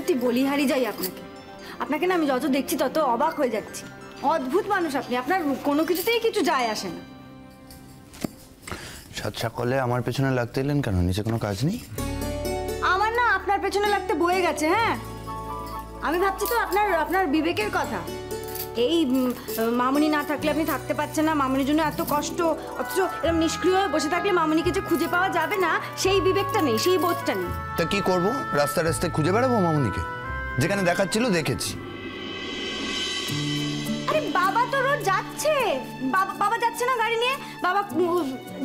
সত্যি বলিহারি যাই আপনাকে। আপনাকে না আমি যত দেখছি তত অবাক হয়ে যাচ্ছি। অদ্ভুত মানুষ আপনি, আপনার কোনো কিছুতেই কিছু যায় আসে না। সাত সকালে আমার পেছনে লাগতে এলেন কেন? নিচে কোনো কাজ নেই? আমার না আপনার পেছনে লাগতে বয়ে গেছে। হ্যাঁ, আমি ভাবছি তো আপনার বিবেকের কথা। এই মামুনি না থাকলে আপনি থাকতে পারছেন না, মামুনির জন্য এত কষ্ট, অথচ এরকম নিষ্ক্রিয় হয়ে বসে থাকলে মামুনিকে যে খুঁজে পাওয়া যাবে না সেই বিবেকটা নেই, সেই বোধটা নেই। তা কি করবো? রাস্তায় রাস্তায় খুঁজে বেড়াবো মামুনিকে? যেখানে দেখাচ্ছিল দেখেছি। আরে বাবা তো রোজ যাচ্ছে, বাবা যাচ্ছে না গাড়ি নিয়ে? বাবা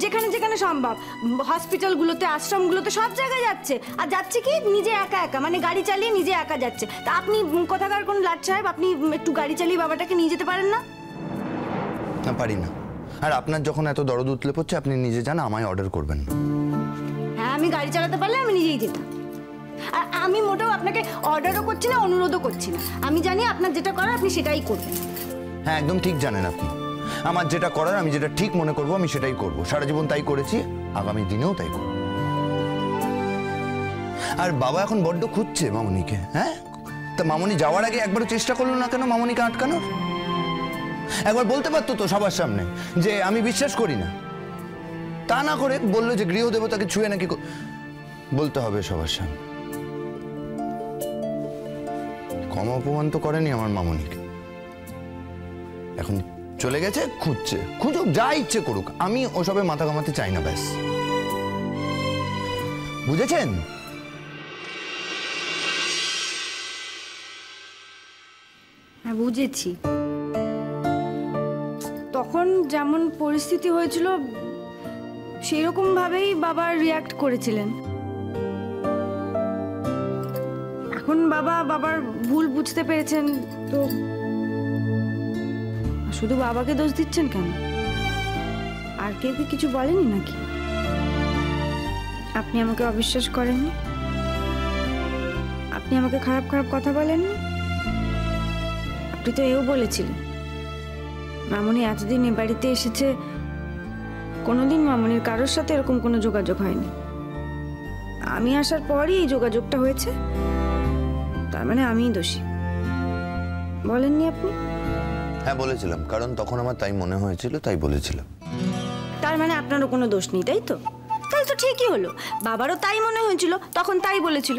যেখানে যেখানে সম্ভব হসপিটালগুলোতে, আশ্রমগুলোতে, সব জায়গায় যাচ্ছে। আর যাচ্ছে কি নিজে একা একা, মানে গাড়ি চালিয়ে নিজে একা যাচ্ছে। তা আপনি কোথাকার কোন লাট সাহেব, আপনি একটু গাড়ি চালিয়ে বাবাটাকে নিয়ে যেতে পারেন না? না, পারি না। আর আপনার যখন এত দরদ উতলে পড়ছে, আপনি নিজে যান, আমায় অর্ডার করবেন না। হ্যাঁ, আমি গাড়ি চালাতে পারলে আমি নিজেই যেতাম। আর আমি মোটেও আপনাকে অর্ডারও করছি না, অনুরোধও করছি না। আমি জানি আপনার যেটা করার আপনি সেটাই করবেন। হ্যাঁ, একদম ঠিক জানেন আপনি। আমার যেটা করার, আমি যেটা ঠিক মনে করবো আমি সেটাই করব। সারা জীবন তাই করেছি, আগামী দিনেও তাই করব। আর বাবা এখন বড্ড খুঁজছে মামুনিকে। হ্যাঁ, তা মামুনি যাওয়ার আগে একবারও চেষ্টা করলো না কেন মামুনিকে আটকানোর? একবার বলতে পারতো তো সবার সামনে যে আমি বিশ্বাস করি না। তা না করে বললো যে গৃহদেবতাকে ছুঁয়ে নাকি বলতে হবে সবার সামনে। কম অপমান তো করেনি আমার মামুনিকে। এখন চলে গেছে, খুঁজছে, খুঁজুক, যা ইচ্ছে করুক, আমি ওসবে মাথা ঘামাতে চাই না। ব্যাস, বুঝেছেন? হ্যাঁ, বুঝেছি। তখন যেমন পরিস্থিতি হয়েছিল সেরকম ভাবেই বাবা রিয়াক্ট করেছিলেন। এখন বাবার ভুল বুঝতে পেরেছেন তো শুধু বাবাকে দোষ দিচ্ছেন কেন? আর কেউ কি কিছু বলেনি নাকি? আপনি আমাকে অবিশ্বাস করেননি? আপনি আমাকে খারাপ খারাপ কথা বলেননি? আপনি তো এও বলেছিলেন মামুনি এতদিন এ বাড়িতে এসেছে, কোনোদিন মামুনির কারোর সাথে এরকম কোনো যোগাযোগ হয়নি। আমি আসার পরই এই যোগাযোগটা হয়েছে, তার মানে আমিই দোষী। বলেননি আপনি? হ্যাঁ, বলেছিলাম, কারণ তখন আমার তাই মনে হয়েছিল, তাই বলেছিলাম। তার মানে আপনারও কোনো দোষ নেই, তাই তো? তাহলে তো ঠিকই হলো, বাবারও তাই মনে হয়েছিল, তখন তাই বলেছিল।